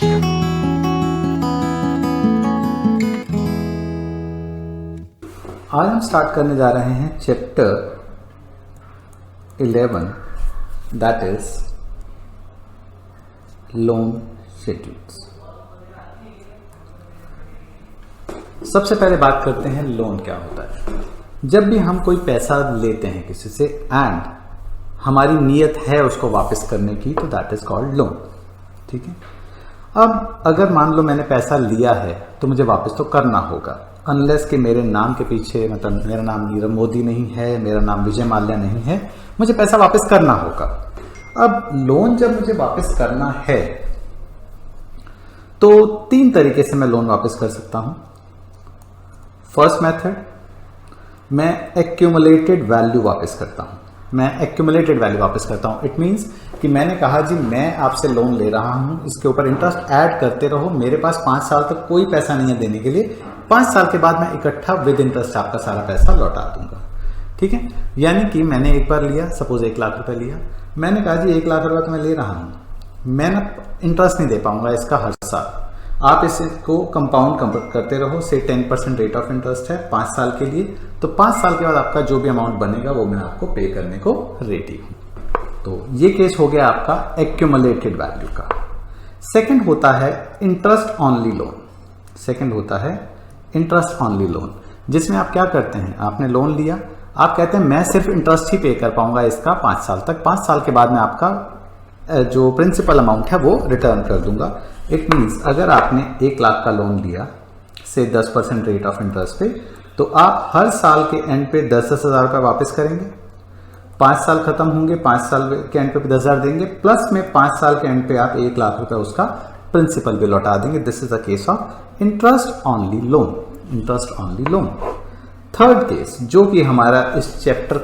आज हम स्टार्ट करने जा रहे हैं chapter 11, that is loan schedules. सबसे पहले बात करते हैं लोन क्या होता है। जब भी हम कोई पैसा लेते हैं किसी से एंड हमारी नीयत है उसको वापस करने की, तो दैट इज कॉल्ड लोन। ठीक है। अब अगर मान लो मैंने पैसा लिया है तो मुझे वापस तो करना होगा, अनलेस कि मेरे नाम के पीछे, मतलब मेरा नाम नीरव मोदी नहीं है, मेरा नाम विजय माल्या नहीं है, मुझे पैसा वापस करना होगा। अब लोन जब मुझे वापस करना है तो 3 तरीके से मैं लोन वापस कर सकता हूं। फर्स्ट मेथड, मैं एक्यूमुलेटेड वैल्यू वापस करता हूं। इट मींस कि मैंने कहा जी मैं आपसे लोन ले रहा हूं, इसके ऊपर इंटरेस्ट ऐड करते रहो, मेरे पास 5 साल तक कोई पैसा नहीं है देने के लिए, 5 साल के बाद मैं इकट्ठा विद इंटरेस्ट आपका सारा पैसा लौटा दूंगा। ठीक है। यानी कि मैंने एक बार लिया, सपोज 1 लाख रुपए लिया, मैंने कहा जी 1 लाख रुपए तो मैं ले रहा हूं, मैं ना इंटरेस्ट नहीं दे पाऊंगा इसका हर साल, आप इसको कंपाउंड करते रहो, से 10% रेट ऑफ इंटरेस्ट है 5 साल के लिए, तो 5 साल के बाद आपका जो भी अमाउंट बनेगा वो मैं आपको पे करने को रेडी हूं। तो ये केस हो गया आपका एक्यूमुलेटेड वैल्यू का। सेकंड होता है इंटरेस्ट ऑनली लोन, जिसमें आप क्या करते हैं, आपने लोन लिया, आप कहते हैं मैं सिर्फ इंटरेस्ट ही पे कर पाऊंगा इसका 5 साल तक, 5 साल के बाद मैं आपका जो प्रिंसिपल अमाउंट है वो रिटर्न कर दूंगा। इट मीन्स अगर आपने 1 लाख का लोन लिया से 10% रेट ऑफ इंटरेस्ट पे, तो आप हर साल के एंड पे 10-10 हजार रुपये वापस करेंगे, 5 साल खत्म होंगे, 5 साल के एंड पे 10 हजार देंगे, प्लस में 5 साल के एंड पे आप 1 लाख रुपए उसका प्रिंसिपल भी लौटा देंगे। This is the case of interest only loan. Third case, जो कि हमारा इस चैप्टर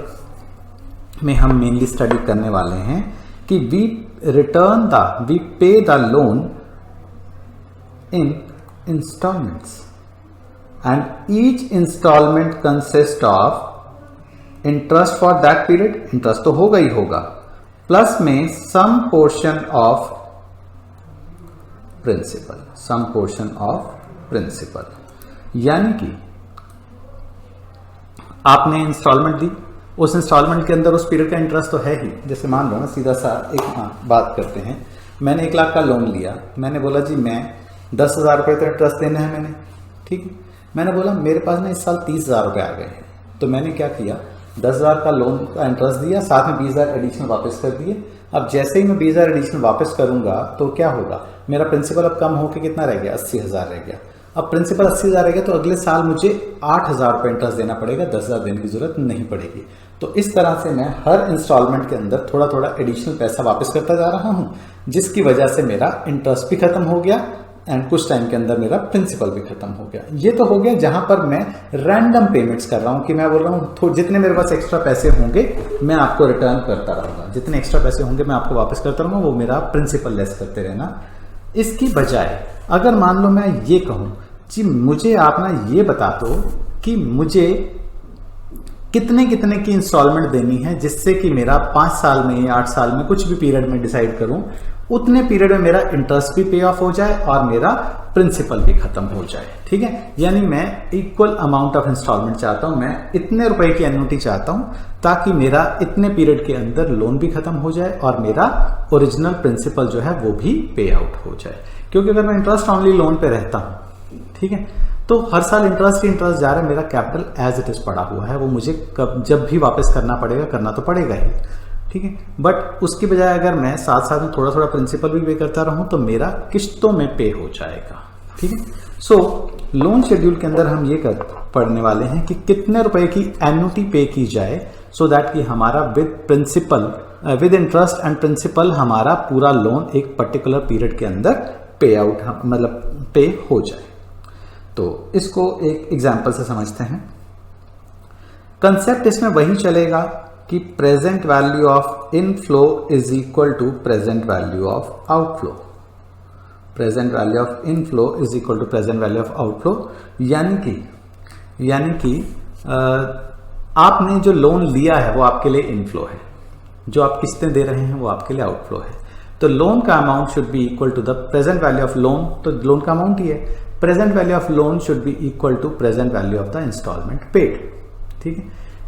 में हम मेनली स्टडी करने वाले हैं, कि वी पे the loan in installments and each installment consists of interest for that period, interest तो होगा ही होगा, प्लस में some portion of principal। यानी कि आपने इंस्टॉलमेंट दी, उस इंस्टॉलमेंट के अंदर उस पीरियड का इंटरेस्ट तो है ही। जैसे मान लो ना, सीधा सा एक बात करते हैं, मैंने 1 लाख का लोन लिया, मैंने बोला जी मैं 10,000 रुपये तो इंटरेस्ट देना है मैंने, ठीक है। मैंने बोला मेरे पास ना इस साल 30,000 रुपये आ गए हैं, तो मैंने क्या किया, 10,000 का लोन का इंटरेस्ट दिया, साथ में 20,000 एडिशनल वापस कर दिए। अब जैसे ही मैं 20,000 एडिशनल वापस करूंगा तो क्या होगा, मेरा प्रिंसिपल अब कम होकर कितना रह गया, 80,000 रह गया। अब प्रिंसिपल 80,000 रह गया तो अगले साल मुझे 8,000 रुपये इंटरेस्ट देना पड़ेगा, 10,000 देने की जरूरत नहीं पड़ेगी। तो इस तरह से मैं हर इंस्टॉलमेंट के अंदर थोड़ा थोड़ा एडिशनल पैसा वापस करता जा रहा हूं, जिसकी वजह से मेरा इंटरेस्ट भी खत्म हो गया एंड कुछ टाइम के अंदर मेरा प्रिंसिपल भी खत्म हो गया। ये तो हो गया जहां पर मैं रैंडम पेमेंट्स कर रहा हूं, कि मैं बोल रहा हूं जितने मेरे पास एक्स्ट्रा पैसे होंगे मैं आपको रिटर्न करता रहूंगा, जितने एक्स्ट्रा पैसे होंगे मैं आपको वापस करता रहूंगा, वो मेरा प्रिंसिपल लेस करते रहना। इसकी बजाय अगर मान लो मैं ये कहूं जी मुझे आप ना ये बता दो कि मुझे कितने की इंस्टॉलमेंट देनी है, जिससे कि मेरा 5 साल में या 8 साल में कुछ भी पीरियड में डिसाइड करूं, उतने पीरियड में मेरा इंटरेस्ट भी पे ऑफ हो जाए और मेरा प्रिंसिपल भी खत्म हो जाए। ठीक है। यानी मैं इक्वल अमाउंट ऑफ इंस्टॉलमेंट चाहता हूं, मैं इतने रुपए की एन्युटी चाहता हूं, ताकि मेरा इतने पीरियड के अंदर लोन भी खत्म हो जाए और मेरा ओरिजिनल प्रिंसिपल जो है वो भी पे आउट हो जाए। क्योंकि अगर मैं इंटरेस्ट ऑनली लोन पे रहता हूं, ठीक है, तो हर साल इंटरेस्ट जा रहा है, मेरा कैपिटल एज इट इज पड़ा हुआ है, वो मुझे जब भी वापस करना तो पड़ेगा ही। ठीक है। बट उसकी बजाय अगर मैं साथ साथ में थोड़ा थोड़ा प्रिंसिपल भी पे करता रहूं तो मेरा किस्तों में पे हो जाएगा। ठीक है। सो लोन शेड्यूल के अंदर हम ये पढ़ने वाले हैं कि कितने रुपए की एन्युटी पे की जाए, सो दैट कि हमारा विद इंटरेस्ट एंड प्रिंसिपल हमारा पूरा लोन एक पर्टिकुलर पीरियड के अंदर पे आउट, मतलब पे हो जाए। तो इसको एक एग्जाम्पल से समझते हैं। कंसेप्ट इसमें वही चलेगा कि present value of inflow is equal to present value of outflow. Present value of inflow is equal to present value of outflow. यानी कि आपने जो लोन लिया है वो आपके लिए इनफ्लो है, जो आप किस्तें दे रहे हैं वो आपके लिए आउटफ्लो है। तो लोन का amount should be equal to the present value of loan, तो लोन का अमाउंट ही है, present value of loan should be equal to present value of the installment paid. ठीक है,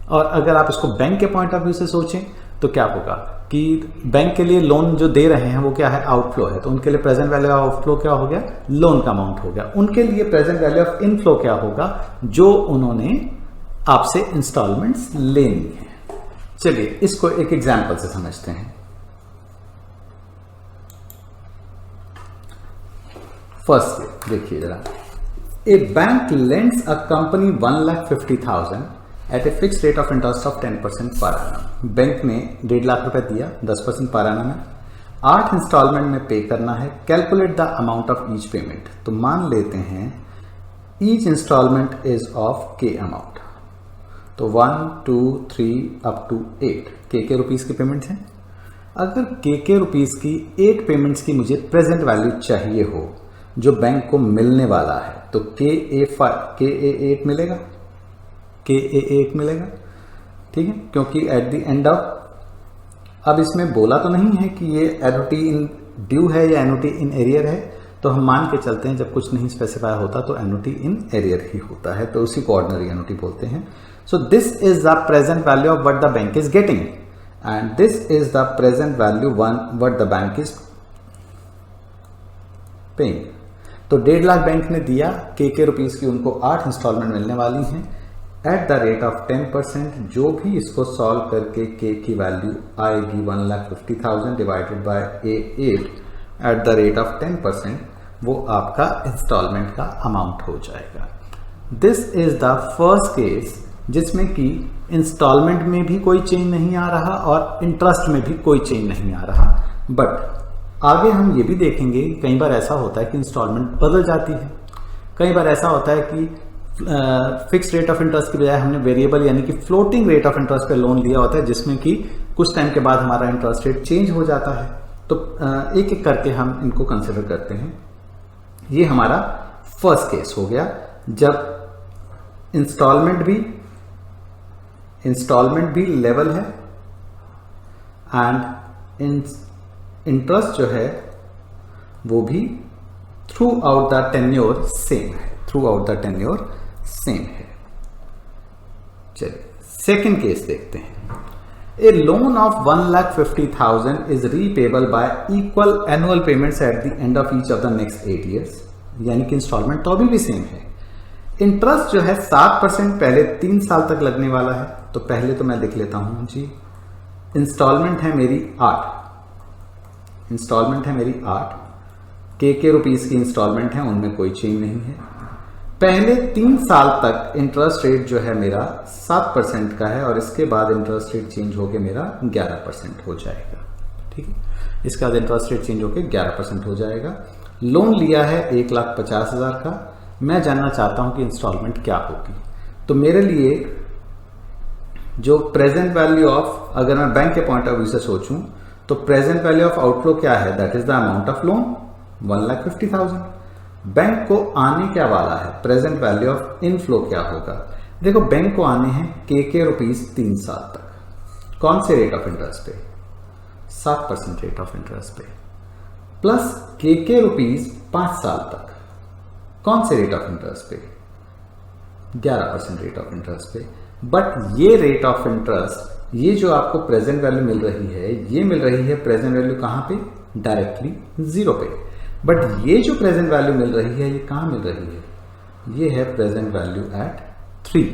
और अगर आप इसको बैंक के पॉइंट ऑफ व्यू से सोचें तो क्या होगा कि बैंक के लिए लोन जो दे रहे हैं वो क्या है, आउटफ्लो है, तो उनके लिए प्रेजेंट वैल्यू ऑफ आउटफ्लो क्या हो गया, लोन का अमाउंट हो गया। उनके लिए प्रेजेंट वैल्यू ऑफ इनफ्लो क्या होगा, जो उन्होंने आपसे इंस्टॉलमेंट्स लेनी है। चलिए इसको एक एग्जाम्पल से समझते हैं। फर्स्ट देखिए जरा, a bank lends a company 1,50,000 at a fix rate of interest of 10% per annum। Bank ने 1.5 लाख रुपए दिया 10% पर annum में, 8 इंस्टॉलमेंट में पे करना है। Calculate the amount of each payment, तो मान लेते हैं ईच इंस्टॉलमेंट इज ऑफ के अमाउंट, तो 1 2 3 अप टू 8 के रुपीज की पेमेंट्स हैं। अगर के रुपीज की 8 पेमेंट्स की मुझे प्रेजेंट वैल्यू चाहिए हो जो बैंक को मिलने वाला है, तो के 8 मिलेगा, के8 मिलेगा। ठीक है, क्योंकि एट द एंड ऑफ, अब इसमें बोला तो नहीं है कि ये एनुटी इन ड्यू है या एनुटी इन एरियर है, तो हम मान के चलते हैं जब कुछ नहीं स्पेसिफाई होता तो एनुटी इन एरियर ही होता है, तो उसी को ऑर्डिनरी एनुटी बोलते हैं। So this is the present value of what the bank is getting and this is the present value what the bank is paying. तो 1.5 लाख बैंक ने दिया, के रुपीज की उनको 8 इंस्टॉलमेंट मिलने वाली हैं एट द रेट ऑफ 10%। जो भी इसको सॉल्व करके के की वैल्यू आएगी 1,50,000 divided by A8 eight the rate of 10%, वो आपका इंस्टॉलमेंट का अमाउंट हो जाएगा। This is the first case जिसमें कि इंस्टॉलमेंट में भी कोई चेंज नहीं आ रहा और इंटरेस्ट में भी कोई चेंज नहीं आ रहा। बट आगे हम ये भी देखेंगे कई बार ऐसा होता है कि इंस्टॉलमेंट बदल जाती है, कई बार ऐसा होता है कि फिक्स रेट ऑफ इंटरेस्ट की बजाय हमने वेरिएबल यानी कि फ्लोटिंग रेट ऑफ इंटरेस्ट पे लोन लिया होता है, जिसमें कि कुछ टाइम के बाद हमारा इंटरेस्ट रेट चेंज हो जाता है। तो एक एक करके हम इनको कंसिडर करते हैं। ये हमारा फर्स्ट केस हो गया जब इंस्टॉलमेंट भी लेवल है एंड इंटरेस्ट जो है वो भी throughout the tenure same है, चलिए सेकेंड केस देखते हैं। A loan of 1,50,000 is repayable by equal annual payments at the end of each of the next 8 years, यानी कि इंस्टॉलमेंट तो अभी भी सेम है। इंटरेस्ट जो है 7% पहले 3 साल तक लगने वाला है। तो पहले तो मैं लिख लेता हूं जी, इंस्टॉलमेंट है मेरी 8, के रुपीज की इंस्टॉलमेंट है, उनमें कोई चेंज नहीं है। पहले 3 साल तक इंटरेस्ट रेट जो है मेरा 7% का है और इसके बाद इंटरेस्ट रेट चेंज होकर मेरा 11% हो जाएगा। ठीक है, इसके बाद इंटरेस्ट रेट चेंज होकर 11% हो जाएगा। लोन लिया है 1,50,000 का, मैं जानना चाहता हूं कि इंस्टॉलमेंट क्या होगी। तो मेरे लिए जो प्रेजेंट वैल्यू ऑफ, अगर मैं बैंक के पॉइंट ऑफ व्यू से सोचूं तो प्रेजेंट वैल्यू ऑफ आउटफ्लो क्या है, that is the amount of loan 1,50,000। Bank को आने क्या वाला है, प्रेजेंट वैल्यू ऑफ इनफ्लो क्या होगा। देखो बैंक को आने हैं के रुपीज 3 साल तक, कौन से रेट ऑफ इंटरेस्ट पे, 7% रेट ऑफ इंटरेस्ट पे, प्लस के रुपीज 5 साल तक, कौन से रेट ऑफ इंटरेस्ट पे, 11% रेट ऑफ इंटरेस्ट पे। बट ये रेट ऑफ इंटरेस्ट, ये जो आपको प्रेजेंट वैल्यू मिल रही है, ये मिल रही है प्रेजेंट वैल्यू कहां पे, डायरेक्टली 0 पे। बट ये जो प्रेजेंट वैल्यू मिल रही है ये कहां मिल रही है, ये है प्रेजेंट वैल्यू एट 3।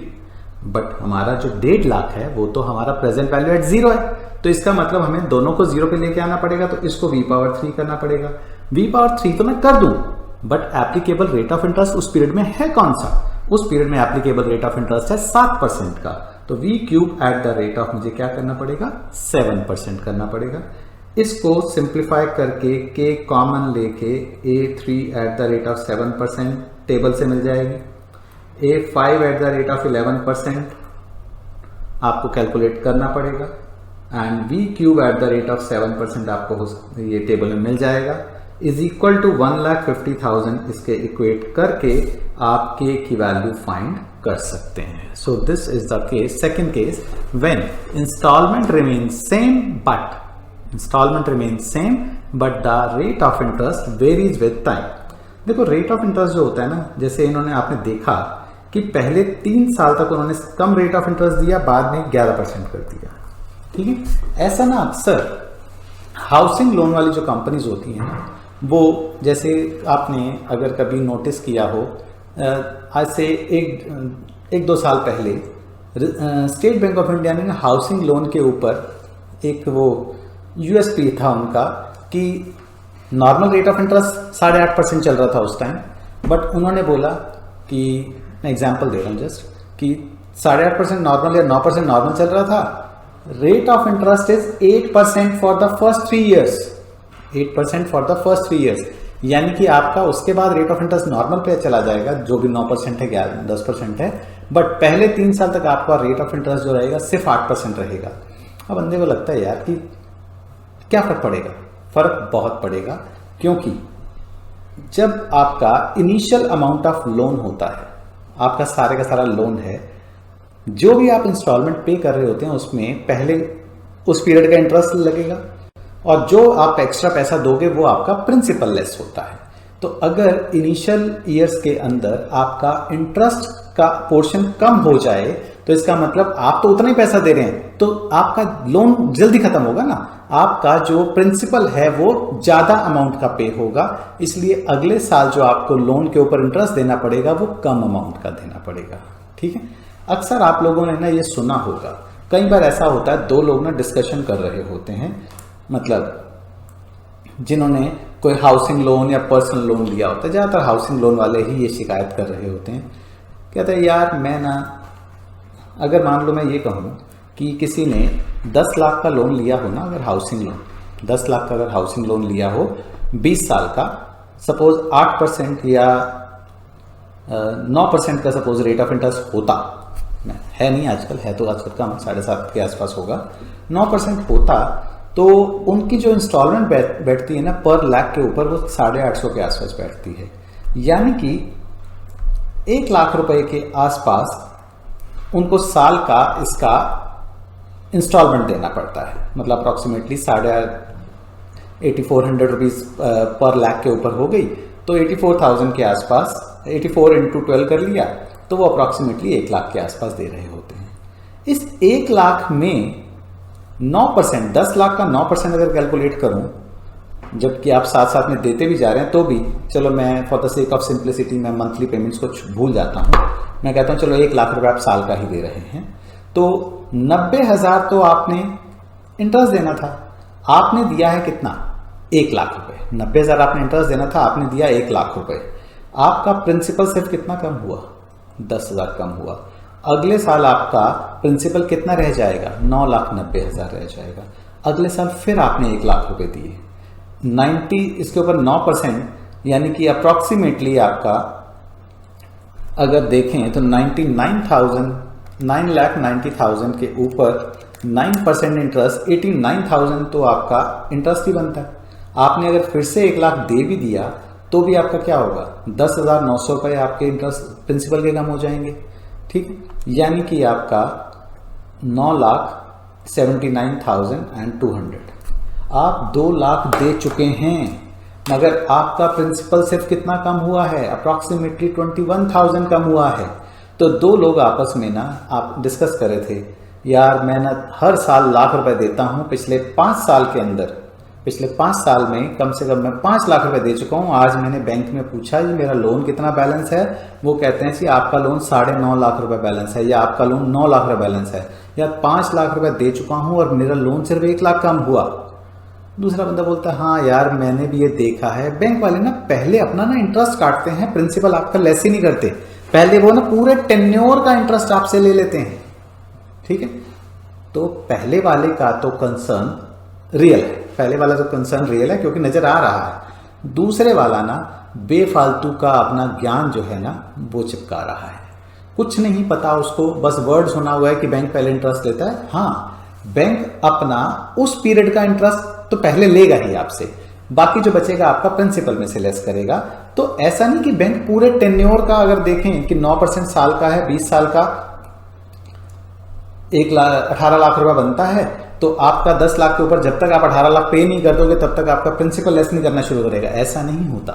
बट हमारा जो 1.5 लाख है वो तो हमारा प्रेजेंट वैल्यू एट 0 है, तो इसका मतलब हमें दोनों को 0 पे लेके आना पड़ेगा, तो इसको V3 करना पड़ेगा। V3 तो मैं कर दूं, but applicable rate of interest उस पीरियड में है कौन सा, उस पीरियड में एप्लीकेबल रेट ऑफ इंटरेस्ट है 7% का। तो V³ eight the rate of मुझे क्या करना पड़ेगा, 7% करना पड़ेगा। इसको सिंप्लीफाई करके के कॉमन लेके A3 eight the rate of 7% table से मिल जाएगी, A5 eight the rate of 11% आपको कैलकुलेट करना पड़ेगा and V³ eight the rate of 7% आपको ये टेबल में मिल जाएगा, इज इक्वल टू 1,50,000। इसके इक्वेट करके आप के की वैल्यू फाइंड कर सकते हैं। So this is the case, second case, when installment remain same but but the rate of interest varies with time. देखो रेट ऑफ इंटरेस्ट जो होता है ना, जैसे इन्होंने आपने देखा कि पहले 3 साल तक उन्होंने कम रेट ऑफ इंटरेस्ट दिया, बाद में 11% कर दिया। ठीक है, ऐसा ना अक्सर हाउसिंग लोन वाली जो कंपनीज होती हैं ना, वो जैसे आपने अगर कभी नोटिस किया हो, आज से एक दो साल पहले स्टेट बैंक ऑफ इंडिया ने हाउसिंग लोन के ऊपर एक वो यूएसपी था उनका कि नॉर्मल रेट ऑफ इंटरेस्ट 8.5% चल रहा था उस टाइम, बट उन्होंने बोला कि मैं एग्जांपल दे रहा हूँ जस्ट कि 8.5% नॉर्मल या 9% नॉर्मल चल रहा था, rate of interest is 8% for the first 3 years, 8% for the first 3 years, यानी कि आपका उसके बाद रेट ऑफ इंटरेस्ट नॉर्मल पे चला जाएगा जो भी 9% है, 10% है, बट पहले 3 साल तक आपका रेट ऑफ इंटरेस्ट जो रहेगा सिर्फ 8% रहेगा। अब बंदे को लगता है यार कि क्या फर्क पड़ेगा? फर्क बहुत पड़ेगा, क्योंकि जब आपका इनिशियल अमाउंट ऑफ लोन होता है, आपका सारे का सारा लोन है, जो भी आप इंस्टॉलमेंट पे कर रहे होते हैं उसमें पहले उस पीरियड का इंटरेस्ट लगेगा, और जो आप एक्स्ट्रा पैसा दोगे वो आपका प्रिंसिपल लेस होता है। तो अगर इनिशियल ईयर्स के अंदर आपका इंटरेस्ट का पोर्शन कम हो जाए तो इसका मतलब आप तो उतना ही पैसा दे रहे हैं, तो आपका लोन जल्दी खत्म होगा ना, आपका जो प्रिंसिपल है वो ज्यादा अमाउंट का पे होगा, इसलिए अगले साल जो आपको लोन के ऊपर इंटरेस्ट देना पड़ेगा वो कम अमाउंट का देना पड़ेगा। ठीक है, अक्सर आप लोगों ने ना ये सुना होगा, कई बार ऐसा होता है 2 लोग ना डिस्कशन कर रहे होते हैं, मतलब जिन्होंने कोई हाउसिंग लोन या पर्सनल लोन लिया होता है, ज़्यादातर हाउसिंग लोन वाले ही ये शिकायत कर रहे होते हैं, कहते हैं यार मैं ना, अगर मान लो मैं ये कहूँ कि किसी ने 10 लाख का लोन लिया हो ना, अगर हाउसिंग लोन 10 लाख का अगर हाउसिंग लोन लिया हो 20 साल का, सपोज 8% या 9% का सपोज रेट ऑफ इंटरेस्ट होता है, नहीं आजकल, है तो आजकल कम 7.5 के आसपास होगा, 9% होता तो उनकी जो इंस्टॉलमेंट बैठती है ना पर लाख के ऊपर, वो 850 के आसपास बैठती है, यानी कि 1 लाख रुपए के आसपास उनको साल का इसका इंस्टॉलमेंट देना पड़ता है, मतलब अप्रॉक्सीमेटली 8400 रुपीज पर लाख के ऊपर हो गई, तो 84,000 के आसपास, 84 इंटू 12 कर लिया तो वो अप्रॉक्सीमेटली 1 लाख के आसपास दे रहे होते हैं। इस 1 लाख में 9%, 10 लाख का 9% अगर कैलकुलेट करूं, जबकि आप साथ साथ में देते भी जा रहे हैं, तो भी चलो मैं for the sake of simplicity मैं मंथली पेमेंट्स को भूल जाता हूं, मैं कहता हूं चलो 1 लाख रुपए आप साल का ही दे रहे हैं, तो 90,000 तो आपने इंटरेस्ट देना था, आपने दिया है कितना? 1 लाख रुपए। 90,000 आपने इंटरेस्ट देना था, आपने दिया 1 लाख रुपए, आपका प्रिंसिपल सिर्फ कितना कम हुआ? 10,000 कम हुआ। अगले साल आपका प्रिंसिपल कितना रह जाएगा? 9,90,000 रह जाएगा। अगले साल फिर आपने 1 लाख रुपए दिए, 90 इसके ऊपर 9%, यानी कि अप्रॉक्सीमेटली आपका अगर देखें तो 9,90,000 के ऊपर 9% इंटरेस्ट, 89,000 तो आपका इंटरेस्ट ही बनता है। आपने अगर फिर से 1 लाख दे भी दिया तो भी आपका क्या होगा? 10,900 रुपये आपके इंटरेस्ट प्रिंसिपल के कम हो जाएंगे। ठीक, यानी कि आपका 9,79,200 आप 2 लाख दे चुके हैं, मगर आपका प्रिंसिपल सिर्फ कितना कम हुआ है? अप्रॉक्सीमेटली 21,000 कम हुआ है। तो 2 लोग आपस में ना आप डिस्कस कर रहे थे, यार मैं ना हर साल लाख रुपए देता हूं, पिछले 5 साल के अंदर, पिछले 5 साल में कम से कम मैं 5 लाख रुपए दे चुका हूं। आज मैंने बैंक में पूछा जी मेरा लोन कितना बैलेंस है, वो कहते हैं कि आपका लोन 9.5 लाख रुपए बैलेंस है, या आपका लोन 9 लाख रुपए बैलेंस है, या 5 लाख रुपए दे चुका हूं और मेरा लोन सिर्फ 1 लाख कम हुआ। दूसरा बंदा बोलता है हाँ यार मैंने भी ये देखा है, बैंक वाले ना पहले अपना ना इंटरेस्ट काटते हैं, प्रिंसिपल आपका लेस ही नहीं करते, पहले वो ना पूरे टेन्योर का इंटरेस्ट आपसे ले लेते हैं। ठीक है, तो पहले वाले का तो कंसर्न रियल है, पहले वाला तो कंसर्न रियल है क्योंकि नजर आ रहा है, दूसरे वाला ना बेफालतू का अपना ज्ञान जो है ना वो चिपका रहा है, कुछ नहीं पता उसको, बस वर्ड सुना हुआ है कि बैंक पहले इंटरेस्ट लेता है। हाँ, बैंक अपना उस पीरियड का इंटरेस्ट तो पहले लेगा ही आपसे, बाकी जो बचेगा आपका प्रिंसिपल में से लेस करेगा। तो ऐसा नहीं कि बैंक पूरे टेन्योर का अगर देखें कि 9% साल का है, 20 साल का 18 लाख रुपया बनता है, तो तो आपका 10 लाख के ऊपर जब तक आप 18 लाख पे नहीं कर दोगे तब तक आपका प्रिंसिपल लेस नहीं करना शुरू करेगा। ऐसा नहीं होता।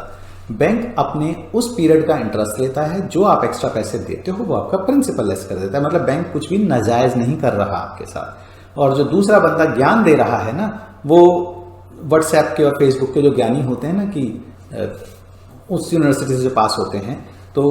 बैंक अपने उस पीरियड का इंटरेस्ट लेता है, जो आप एक्स्ट्रा पैसे देते हो वो आपका प्रिंसिपल लेस कर देता है। मतलब बैंक कुछ भी नाजायज नहीं कर रहा आपके साथ। और जो दूसरा बंदा ज्ञान दे रहा है ना, वो व्हाट्सएप के और फेसबुक के जो ज्ञानी होते हैं ना, कि उस यूनिवर्सिटी से जो पास होते हैं, तो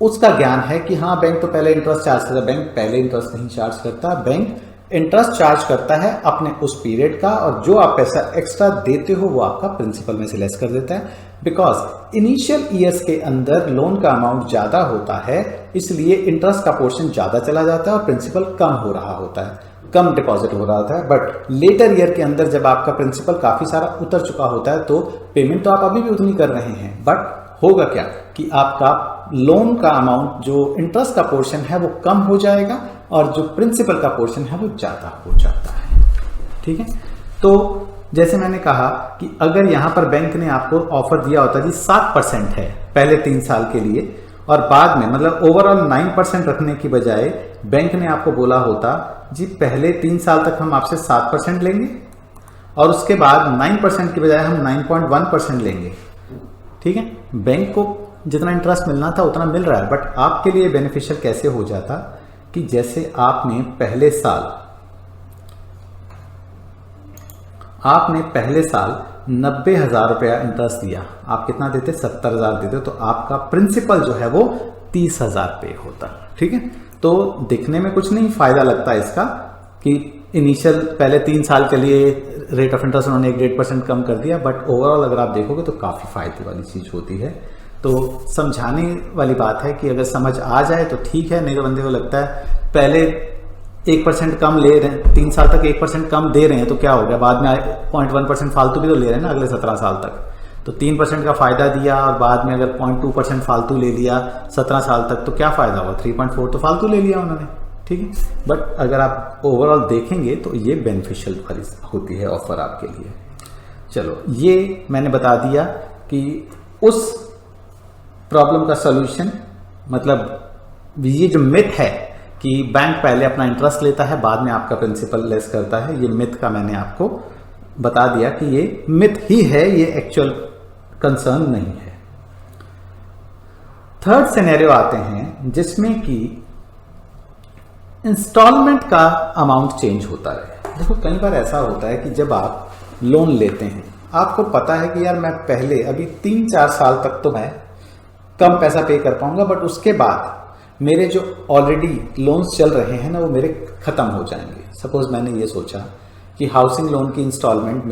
उसका ज्ञान है कि हाँ बैंक तो पहले इंटरेस्ट चार्ज करता है। बैंक पहले इंटरेस्ट नहीं चार्ज करता, बैंक इंटरेस्ट चार्ज करता है अपने उस पीरियड का, और जो आप पैसा एक्स्ट्रा देते हो वो आपका प्रिंसिपल में से लेस कर देता है। बिकॉज इनिशियल ईयर्स के अंदर लोन का अमाउंट ज्यादा होता है, इसलिए इंटरेस्ट का पोर्शन ज्यादा चला जाता है और प्रिंसिपल कम हो रहा होता है, कम डिपॉजिट हो रहा होता है। बट लेटर ईयर के अंदर जब आपका प्रिंसिपल काफी सारा उतर चुका होता है, तो पेमेंट तो आप अभी भी उतनी कर रहे हैं, बट होगा क्या कि आपका लोन का अमाउंट, जो इंटरेस्ट का पोर्शन है वो कम हो जाएगा और जो प्रिंसिपल का पोर्शन है वो ज्यादा हो जाता है। ठीक है, तो जैसे मैंने कहा कि अगर यहां पर बैंक ने आपको ऑफर दिया होता जी 7% है पहले 3 साल के लिए, और बाद में मतलब ओवरऑल 9% रखने की बजाय बैंक ने आपको बोला होता जी पहले 3 साल तक हम आपसे 7% लेंगे और उसके बाद 9% की बजाय हम 9.1% लेंगे। ठीक है, बैंक को जितना इंटरेस्ट मिलना था उतना मिल रहा है, बट आपके लिए बेनिफिशियल कैसे हो जाता कि जैसे आपने पहले साल 90,000 रुपया इंटरेस्ट दिया, आप कितना देते 70,000 देते, तो आपका प्रिंसिपल जो है वो 30,000 पे होता। ठीक है, तो दिखने में कुछ नहीं फायदा लगता इसका कि इनिशियल पहले 3 साल के लिए रेट ऑफ इंटरेस्ट उन्होंने 1.5% कम कर दिया, बट ओवरऑल अगर आप देखोगे तो काफी फायदे वाली चीज होती है। तो समझाने वाली बात है कि अगर समझ आ जाए तो ठीक है, नहीं तो बंदे को लगता है पहले 1% कम ले रहे हैं, 3 साल तक 1% कम दे रहे हैं तो क्या हो गया, बाद में 0.1% फालतू भी तो ले रहे हैं ना अगले 17 साल तक। तो 3% का फायदा दिया और बाद में अगर 0.2% फालतू ले लिया 17 साल तक, तो क्या फायदा हुआ, 3.4 तो फालतू ले लिया उन्होंने। ठीक है, बट अगर आप ओवरऑल देखेंगे तो ये बेनिफिशियल होती है ऑफर आपके लिए। चलो, ये मैंने बता दिया कि उस प्रॉब्लम का सॉल्यूशन, मतलब ये जो मिथ है कि बैंक पहले अपना इंटरेस्ट लेता है बाद में आपका प्रिंसिपल लेस करता है, ये मिथ का मैंने आपको बता दिया कि ये मिथ ही है, ये एक्चुअल कंसर्न नहीं है। थर्ड सिनेरियो आते हैं जिसमें कि इंस्टॉलमेंट का अमाउंट चेंज होता है। देखो, कई बार ऐसा होता है कि जब आप लोन लेते हैं, आपको पता है कि यार मैं पहले अभी 3-4 साल तक तो मैं कम पैसा पे कर पाऊंगा, बट उसके बाद मेरे जो ऑलरेडी लोन्स चल रहे हैं ना वो मेरे खत्म हो जाएंगे। सपोज मैंने ये सोचा कि हाउसिंग लोन की इंस्टॉलमेंट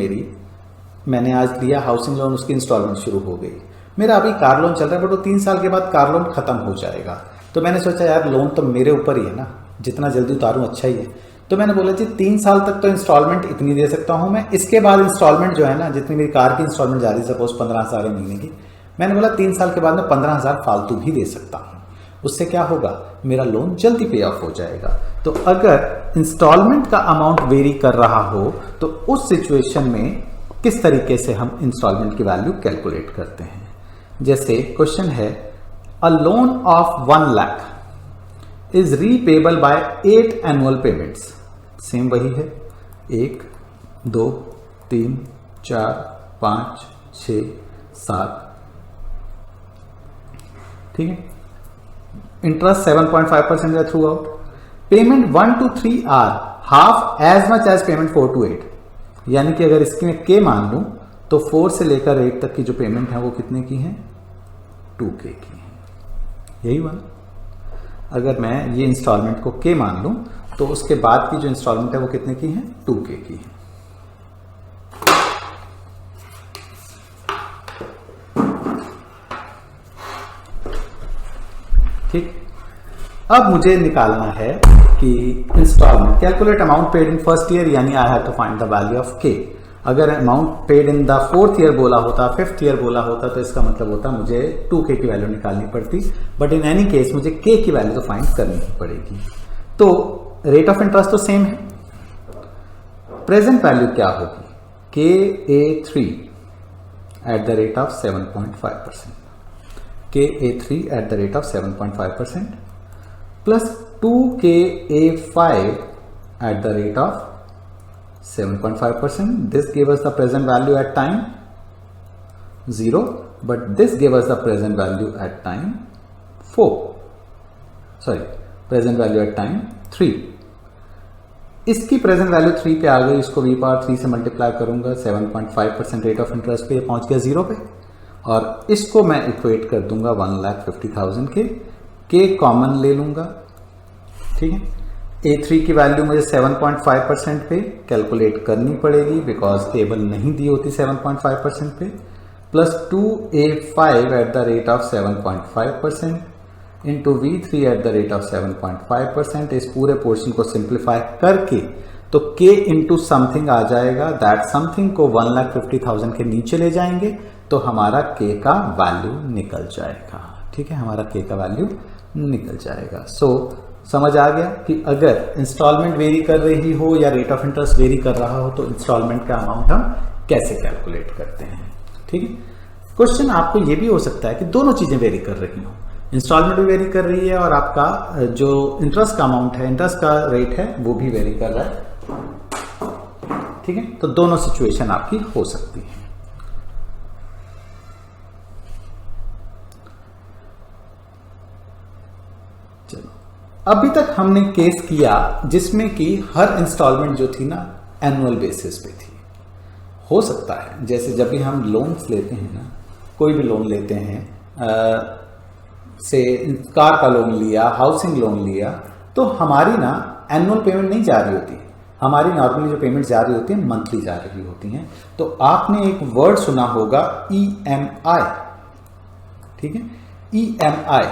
मैंने आज लिया हाउसिंग लोन, उसकी इंस्टॉलमेंट शुरू हो गई। मेरा अभी कार लोन चल रहा है, बट वो 3 साल के बाद कार लोन खत्म हो जाएगा। तो मैंने सोचा यार लोन तो मेरे ऊपर ही है ना, जितना जल्दी उतारूं अच्छा ही है। तो मैंने बोला जी 3 साल तक तो इंस्टॉलमेंट इतनी दे सकता हूं मैं, इसके बाद इंस्टॉलमेंट जो है ना, जितनी मेरी कार की इंस्टॉलमेंट जा रही है सपोज 15,000 महीने की, मैंने बोला 3 साल के बाद में 15,000 फालतू भी दे सकता हूं। उससे क्या होगा, मेरा लोन जल्दी पे ऑफ हो जाएगा। तो अगर इंस्टॉलमेंट का अमाउंट वेरी कर रहा हो तो उस सिचुएशन में किस तरीके से हम इंस्टॉलमेंट की वैल्यू कैलकुलेट करते हैं। जैसे क्वेश्चन है, a loan of 1 lakh is repayable by 8 annual payments. Same वही है, 1 2 3 4 5 6 7। ठीक है, इंटरेस्ट 7.5% है throughout. Payment 1 to 3 are half as much as payment 4 to 8। यानी कि अगर इसकी मैं के मान लूं तो 4 से लेकर 8 तक की जो पेमेंट है वो कितने की है, 2K की है। यही बात, अगर मैं ये इंस्टॉलमेंट को के मान लूं तो उसके बाद की जो इंस्टॉलमेंट है वो कितने की है, 2K की है। ठीक, अब मुझे निकालना है कि installment calculate amount paid in first year, यानी I have to find the value of k. अगर amount paid in the 4th year बोला होता, 5th ईयर बोला होता, तो इसका मतलब होता मुझे 2K की वैल्यू निकालनी पड़ती, बट इन एनी केस मुझे के की वैल्यू तो फाइंड करनी ही पड़ेगी। तो रेट ऑफ इंटरेस्ट तो सेम है, प्रेजेंट वैल्यू क्या होगी, KA3 eight the rate of 7.5%, KA3 at the rate of 7.5% plus 2KA5 at the rate of 7.5%. This gave us the present value at time 0, but this gave us the present value at time 4. Sorry, present value at time 3. इसकी present value 3 पे आ गई, इसको v power 3 से multiply करूंगा, 7.5% rate of interest पे पहुंच गया 0 पे, और इसको मैं इक्वेट कर दूंगा 1,50,000 के कॉमन ले लूंगा। ठीक है, A3 की वैल्यू मुझे 7.5% पे कैलकुलेट करनी पड़ेगी बिकॉज टेबल नहीं दी होती 7.5% पे, plus 2A5 eight the rate of 7.5% into V3 eight the rate of 7.5%। इस पूरे पोर्शन को सिंप्लीफाई करके तो K इंटू समथिंग आ जाएगा, दैट समथिंग को 1,50,000 के नीचे ले जाएंगे तो हमारा K का वैल्यू निकल जाएगा। ठीक है, हमारा K का वैल्यू निकल जाएगा। सो समझ आ गया कि अगर इंस्टॉलमेंट वेरी कर रही हो या रेट ऑफ इंटरेस्ट वेरी कर रहा हो तो इंस्टॉलमेंट का अमाउंट हम कैसे कैलकुलेट करते हैं। ठीक है, क्वेश्चन आपको ये भी हो सकता है कि दोनों चीजें वेरी कर रही हो, इंस्टॉलमेंट भी वेरी कर रही है और आपका जो इंटरेस्ट का अमाउंट है, इंटरेस्ट का रेट है, वो भी वेरी कर रहा है। ठीक है, तो दोनों सिचुएशन आपकी हो सकती है। चलो, अभी तक हमने केस किया जिसमें कि हर इंस्टॉलमेंट जो थी ना एनुअल बेसिस पे थी। हो सकता है जैसे जब भी हम लोन्स लेते हैं ना, कोई भी लोन लेते हैं, से कार का लोन लिया, हाउसिंग लोन लिया, तो हमारी ना एनुअल पेमेंट नहीं जा रही होती, हमारी नॉर्मली जो पेमेंट जा रही होती है मंथली जा रही होती हैं। तो आपने एक वर्ड सुना होगा EMI। ठीक है, EMI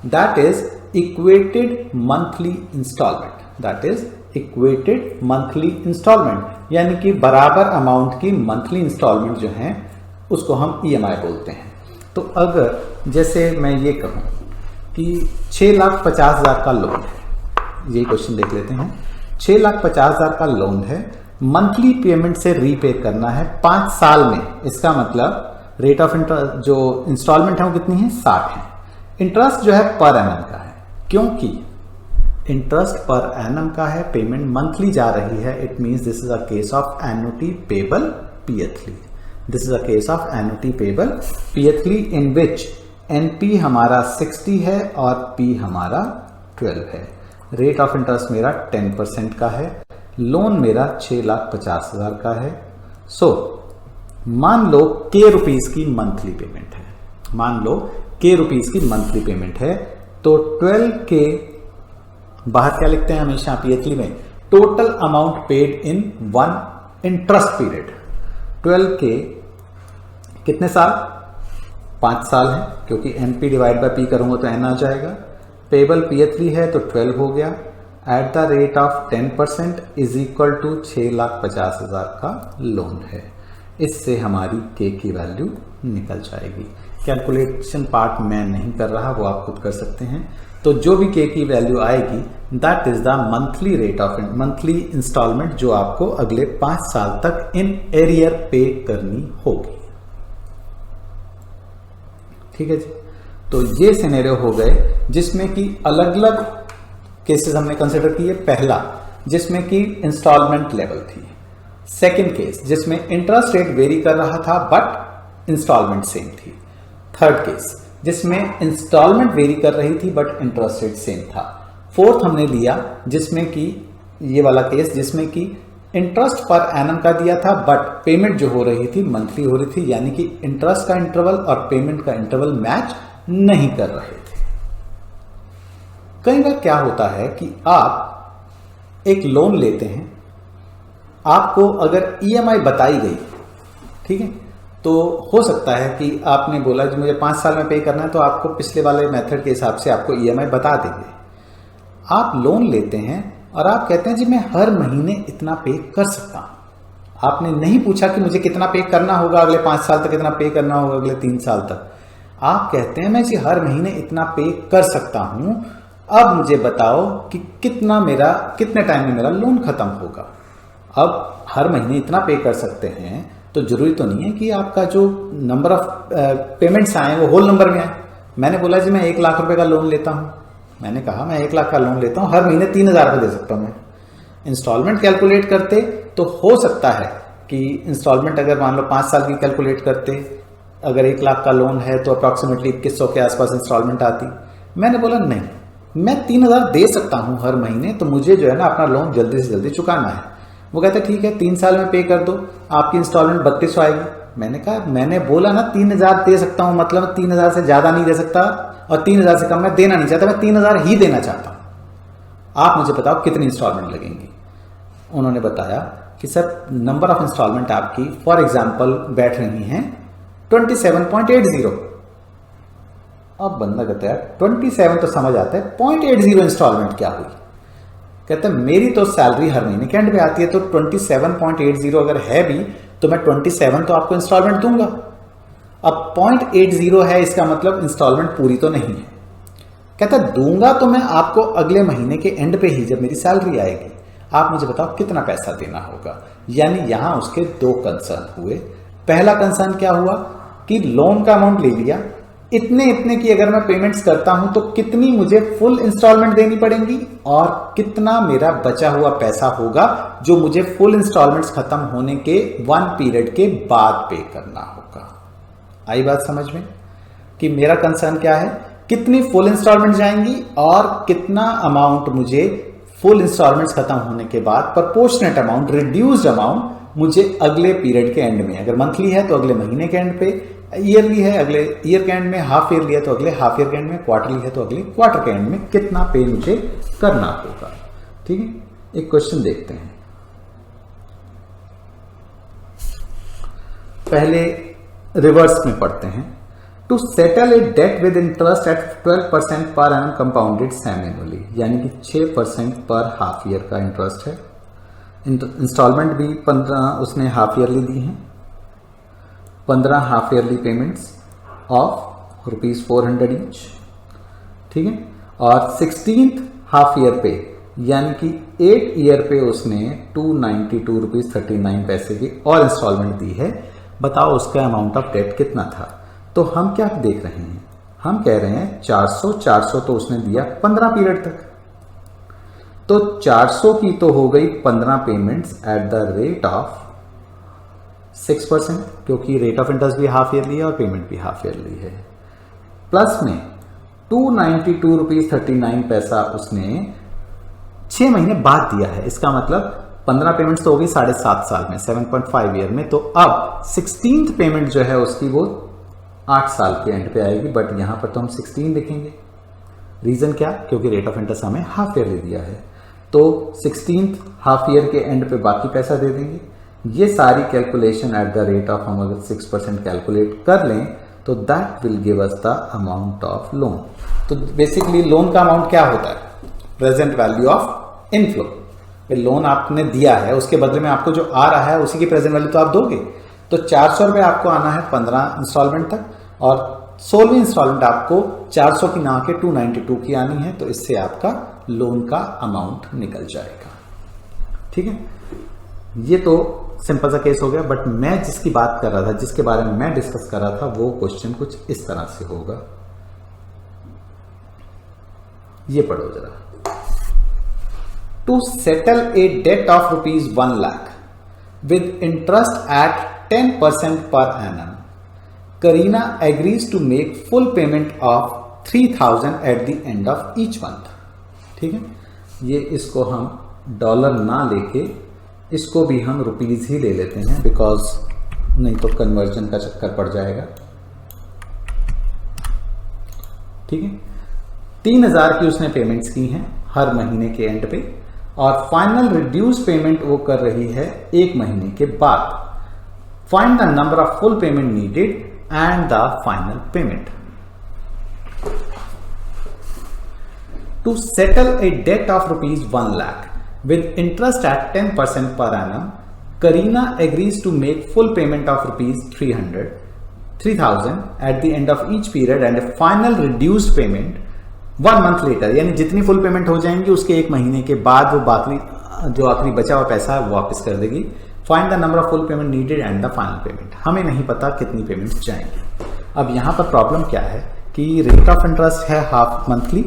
that is equated monthly installment, that is equated monthly installment, यानी कि बराबर अमाउंट की मंथली इंस्टॉलमेंट जो है उसको हम EMI बोलते हैं। तो अगर जैसे मैं ये कहूं कि 6,50,000 का लोन है, ये क्वेश्चन देख लेते हैं, 6,50,000 का लोन है, मंथली पेमेंट से रीपे करना है 5 साल में। इसका मतलब रेट ऑफ इंटरेस्ट जो इंस्टॉलमेंट है वो कितनी है, 60 है। इंटरेस्ट जो है पर एनम का है, क्योंकि इंटरेस्ट पर एनम का है, पेमेंट मंथली जा रही है, it means this is a case of annuity payable pthly. This is a case of annuity payable pthly in which np हमारा 60 है और पी हमारा 12 है। रेट ऑफ इंटरेस्ट मेरा 10% का है, लोन मेरा 6,50,000 का है। सो मान लो K रुपीज की मंथली पेमेंट है, मान लो K रुपीज की मंथली पेमेंट है, तो 12K बाहर क्या लिखते हैं हमेशा पीएचली में, total amount paid in one interest period. 12K कितने साल, 5 साल है, क्योंकि NP डिवाइड बाय P करूंगा तो N आ जाएगा। पेबल पीएचली है तो 12 हो गया, at the rate of 10% is equal to 6,50,000 का लोन है। इससे हमारी K की वैल्यू निकल जाएगी। कैलकुलेशन पार्ट मैं नहीं कर रहा, वो आप खुद कर सकते हैं। तो जो भी K की वैल्यू आएगी that is the monthly rate of monthly installment जो आपको अगले 5 साल तक इन एरियर पे करनी होगी। ठीक है जी, तो ये सिनेरियो हो गए जिसमें कि अलग अलग केसेस हमने कंसिडर किए। पहला जिसमें कि इंस्टॉलमेंट लेवल थी, सेकंड केस जिसमें इंटरेस्ट रेट वेरी कर रहा था बट इंस्टॉलमेंट सेम थी, थर्ड केस जिसमें इंस्टॉलमेंट वेरी कर रही थी बट इंटरेस्ट रेट सेम था, फोर्थ हमने लिया जिसमें कि ये वाला केस जिसमें कि इंटरेस्ट पर एनम का दिया था बट पेमेंट जो हो रही थी मंथली हो रही थी, यानी कि इंटरेस्ट का इंटरवल और पेमेंट का इंटरवल मैच नहीं कर रहे थे। कई बार क्या होता है कि आप एक लोन लेते हैं, आपको अगर EMI बताई गई, ठीक है, तो हो सकता है कि आपने बोला कि मुझे 5 साल में पे करना है, तो आपको पिछले वाले मेथड के हिसाब से आपको EMI बता देंगे। आप लोन लेते हैं और आप कहते हैं जी मैं हर महीने इतना पे कर सकता हूं। आपने नहीं पूछा कि मुझे कितना पे करना होगा, अगले 5 साल तक कितना पे करना होगा, अगले 3 साल तक। आप कहते हैं मैं जी हर महीने इतना पे कर सकता हूं, अब मुझे बताओ कि कितने टाइम में मेरा लोन खत्म होगा। अब हर महीने इतना पे कर सकते हैं तो जरूरी तो नहीं है कि आपका जो नंबर ऑफ पेमेंट्स आए वो होल नंबर में आए। मैंने बोला जी मैं 1 लाख रुपए का लोन लेता हूं, मैं 1 लाख का लोन लेता हूं, हर महीने 3,000 रुपये दे सकता हूं मैं। इंस्टॉलमेंट कैलकुलेट करते तो हो सकता है कि इंस्टॉलमेंट अगर मान लो 5 साल की कैलकुलेट करते, अगर 1 लाख का लोन है तो अप्रॉक्सीमेटली 2100 के आसपास इंस्टॉलमेंट आती। मैंने बोला नहीं, मैं 3000 दे सकता हूँ हर महीने, तो मुझे जो है ना अपना लोन जल्दी से जल्दी चुकाना है। वो कहते ठीक है 3 साल में पे कर दो, आपकी इंस्टॉलमेंट 3200 आएगी। मैंने कहा मैंने बोला ना 3000 दे सकता हूँ, मतलब 3000 से ज़्यादा नहीं दे सकता और 3000 से कम मैं देना नहीं चाहता, मैं 3000 ही देना चाहता हूँ। आप मुझे बताओ कितनी इंस्टॉलमेंट लगेंगी। उन्होंने बताया कि सर नंबर ऑफ इंस्टॉलमेंट आपकी फॉर एग्जाम्पल बैठ रही हैं 27.80। अब बंदा कहता है 27 तो समझ आता है, 0.80 इंस्टॉलमेंट क्या हुई। कहते हैं मेरी तो सैलरी हर महीने के एंड पे आती है, तो 27.80 अगर है भी तो मैं 27 तो आपको इंस्टॉलमेंट दूंगा। अब 0.80 है, इसका मतलब इंस्टॉलमेंट पूरी तो नहीं है। कहता दूंगा तो मैं आपको अगले महीने के एंड पे ही, जब मेरी सैलरी आएगी। आप मुझे बताओ कितना पैसा देना होगा। यानी यहां उसके 2 कंसर्न हुए। पहला कंसर्न क्या हुआ कि लोन का अमाउंट ले लिया, इतने की अगर मैं पेमेंट्स करता हूं तो कितनी मुझे फुल इंस्टॉलमेंट देनी पड़ेंगी और कितना मेरा बचा हुआ पैसा होगा जो मुझे फुल इंस्टॉलमेंट्स खत्म होने के 1 पीरियड के बाद पे करना होगा। आई बात समझ में कि मेरा कंसर्न क्या है, कितनी फुल इंस्टॉलमेंट जाएंगी और कितना अमाउंट मुझे फुल इंस्टॉलमेंट्स खत्म होने के बाद प्रोपोर्शनेट अमाउंट, रिड्यूस्ड अमाउंट मुझे अगले पीरियड के एंड में, अगर मंथली है तो अगले महीने के एंड पे, ईयरली है अगले ईयर के एंड में, हाफ ईयरली है तो अगले हाफ ईयर के एंड में, क्वार्टरली है तो अगले क्वार्टर के एंड में कितना पे मुझे करना होगा। ठीक है, एक क्वेश्चन देखते हैं। पहले रिवर्स में पढ़ते हैं। To settle a debt with interest at 12% पर एनम कंपाउंडेड सेमी-एनुअली, यानी कि 6% पर हाफ ईयर का इंटरेस्ट है। इंस्टॉलमेंट भी 15 उसने हाफ ईयरली दी हैं, 15 half yearly payments of ₹400 each. ठीक है, और 16th हाफ ईयर पे यानी कि 8 ईयर पे उसने ₹292.39 की और इंस्टॉलमेंट दी है। बताओ उसका अमाउंट ऑफ डेट कितना था। तो हम क्या देख रहे हैं, हम कह रहे हैं 400 तो उसने दिया 15 पीरियड तक, तो 400 की तो हो गई 15 payments at the rate of 6%, क्योंकि रेट ऑफ इंटरेस्ट भी हाफ ईयरली है और पेमेंट भी हाफ ईयरली है। प्लस में ₹292.39 उसने 6 महीने बाद दिया है। इसका मतलब 15 पेमेंट्स तो होगी 7.5 साल में, 7.5 ईयर में। तो अब 16th पेमेंट जो है उसकी वो 8 साल के एंड पे आएगी, बट यहां पर तो हम 16 लिखेंगे। रीजन क्या, क्योंकि रेट ऑफ इंटरेस्ट हमें हाफ ईयरली दिया है, तो 16th हाफ ईयर के एंड पे बाकी पैसा दे देंगे। ये सारी calculation eight the rate of, हम अगर 6% कैलकुलेट कर लें तो that will give us the amount of loan. तो बेसिकली लोन का अमाउंट क्या होता है, present value of inflow. Loan आपने दिया है, उसके बदले में आपको जो आ रहा है उसी की प्रेजेंट वैल्यू तो आप दोगे। तो 400 रुपये आपको आना है 15 इंस्टॉलमेंट तक, और 16वीं इंस्टॉलमेंट आपको 400 की ना के 292 की आनी है। तो इससे आपका लोन का अमाउंट निकल जाएगा। ठीक है, ये तो सिंपल सा केस हो गया। बट मैं जिसकी बात कर रहा था, जिसके बारे में मैं डिस्कस कर रहा था, वो क्वेश्चन कुछ इस तरह से होगा। ये पढ़ो जरा। To settle a debt of ₹1 lakh with interest at 10% per annum, Karina agrees to make full payment of 3,000 at the end of each month. ठीक है, ये इसको हम डॉलर ना लेके इसको भी हम रुपीज ही ले लेते हैं, बिकॉज नहीं तो कन्वर्जन का चक्कर पड़ जाएगा। ठीक है, 3,000 की उसने पेमेंट्स की हैं हर महीने के एंड पे, और फाइनल रिड्यूस पेमेंट वो कर रही है 1 महीने के बाद। Find the number of full payment needed and the final payment. To settle a debt of ₹1 lakh with interest at 10% per annum, Karina agrees to make full payment of ₹3,000 at the end of each period and a final reduced payment 1 month later, यानी जितनी full payment हो जाएंगी उसके 1 महीने के बाद वो बाकी जो आखिरी बचा हुआ पैसा है वो वापस कर देगी। Find the number of full payment needed and the final payment. हमें नहीं पता कितनी पेमेंट जाएंगी। अब यहाँ पर प्रॉब्लम क्या है कि रेट ऑफ इंटरेस्ट है हाफ मंथली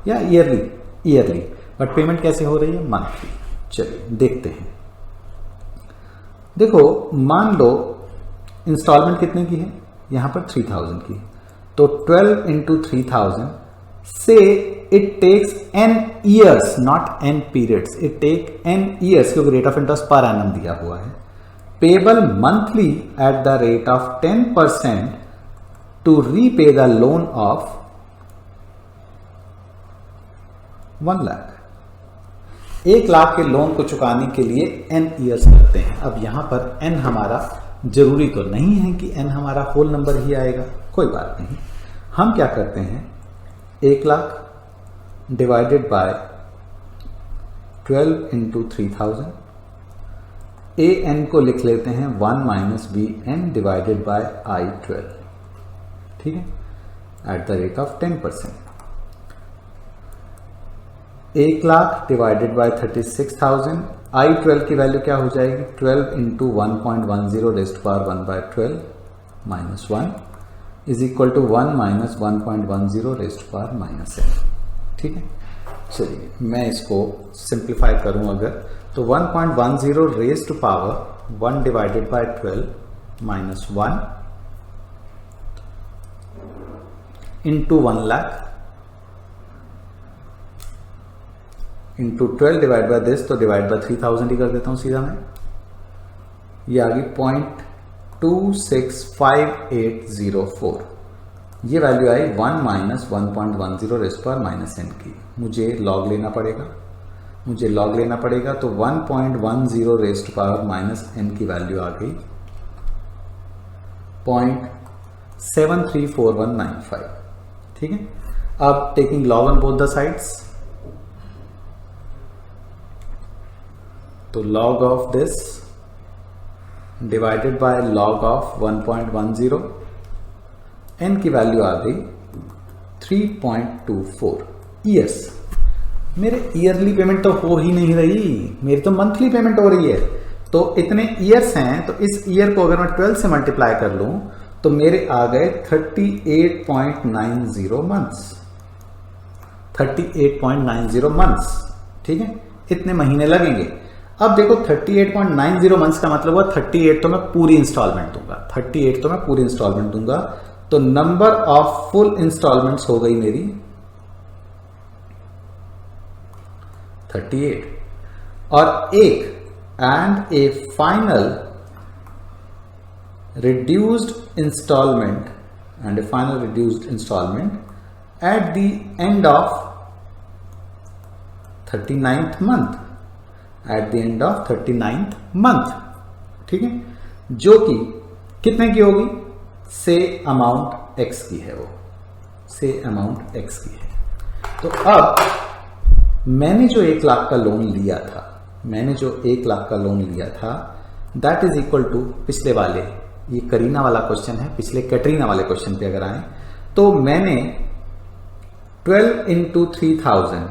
या ईयरली, बट पेमेंट कैसे हो रही है, मंथली। चलिए देखते हैं। देखो मान लो इंस्टॉलमेंट कितने की है, यहाँ पर 3000 की, तो 12 इंटू 3000 से it takes n years not n periods, it take n years क्योंकि रेट ऑफ इंटरेस्ट पर एनम दिया हुआ है, payable monthly at the rate of 10% to repay the loan of 1 lakh. 1 lakh के लोन को चुकाने के लिए n ईयर्स लगते हैं। अब यहां पर n हमारा जरूरी तो नहीं है कि n हमारा होल नंबर ही आएगा, कोई बात नहीं। हम क्या करते हैं, 1 lakh divided by 12 into 3000, a n को लिख लेते हैं 1 minus b n divided by i 12, ठीक है, at the rate of 10%। 1 lakh divided by 36,000, i 12 की वैल्यू क्या हो जाएगी, 12 इंटू 1.10 रेस्ट पावर 1 बाय 12 minus 1 is equal to 1 minus 1.10 raised power minus n, ठीक है। चलिए मैं इसको सिंप्लीफाई करूं अगर, तो 1.10 raised power 1 divided by 12 minus 1 into 1 lakh into 12 divide by this, तो डिवाइड बाय 3000 ही कर देता हूं सीधा मैं, ये आ गई 0.26584, ये वैल्यू आई 1 minus 1.10 raised power minus n की। मुझे लॉग लेना पड़ेगा, तो 1.10 रेस्ट पावर माइनस n की वैल्यू आ गई 0.734195, ठीक है। अब taking log on both the sides, तो log of this divided by log of 1.10, n की वैल्यू आ गई 3.24 ईयर्स। मेरे ईयरली पेमेंट तो हो ही नहीं रही, मेरी तो मंथली पेमेंट हो रही है, तो इतने ईयर्स हैं, तो इस ईयर को अगर मैं 12 से मल्टीप्लाई कर लूं तो मेरे आ गए 38.90 मंथ्स, 38.90 मंथ्स, ठीक है, इतने महीने लगेंगे। अब देखो 38.90 मंथ्स का मतलब हुआ 38 तो मैं पूरी इंस्टॉलमेंट दूंगा, तो नंबर ऑफ फुल इंस्टॉलमेंट्स हो गई मेरी 38, और a final reduced instalment at the end of 39th month, ठीक है, जो कि कितने की होगी, से अमाउंट x की है, तो अब मैंने जो 1 लाख का लोन लिया था, दैट इज इक्वल टू पिछले वाले, ये करीना वाला क्वेश्चन है, पिछले कैटरीना वाले क्वेश्चन पे अगर आए तो मैंने 12 इंटू 3000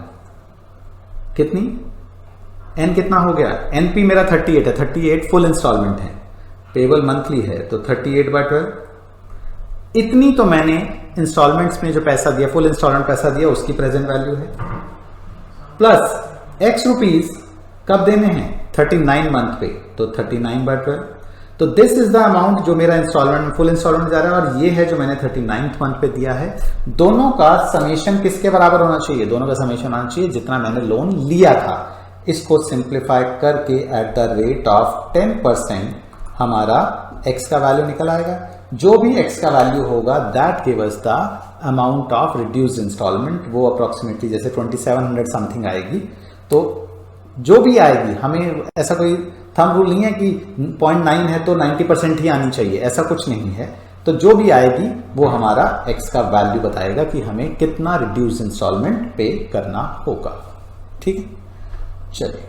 कितनी, n कितना हो गया, NP मेरा 38 है, 38 फुल इंस्टॉलमेंट है, पेबल मंथली है, तो 38/12, इतनी तो मैंने इंस्टॉलमेंट्स में जो पैसा दिया, फुल इंस्टॉलमेंट पैसा दिया, उसकी प्रेजेंट वैल्यू है, प्लस x रुपीज कब देने हैं, 39 मंथ पे, तो 39/12, तो दिस इज द अमाउंट जो मेरा इंस्टॉलमेंट फुल इंस्टॉलमेंट जा रहा है, और ये है जो मैंने 39th मंथ पे दिया है। दोनों का समेशन किसके बराबर होना चाहिए, दोनों का समेशन होना चाहिए जितना मैंने लोन लिया था। इसको सिंप्लीफाई करके एट द रेट ऑफ 10% हमारा x का वैल्यू निकल आएगा, जो भी x का वैल्यू होगा that give us the amount of reduced instalment, वो अप्रोक्सीमेटली जैसे 2700 समथिंग आएगी। तो जो भी आएगी, हमें ऐसा कोई थंब रूल नहीं है कि 0.9 है तो 90% ही आनी चाहिए, ऐसा कुछ नहीं है। तो जो भी आएगी वो हमारा x का वैल्यू बताएगा कि हमें कितना रिड्यूस्ड इंस्टॉलमेंट पे करना होगा, ठीक है। चलिए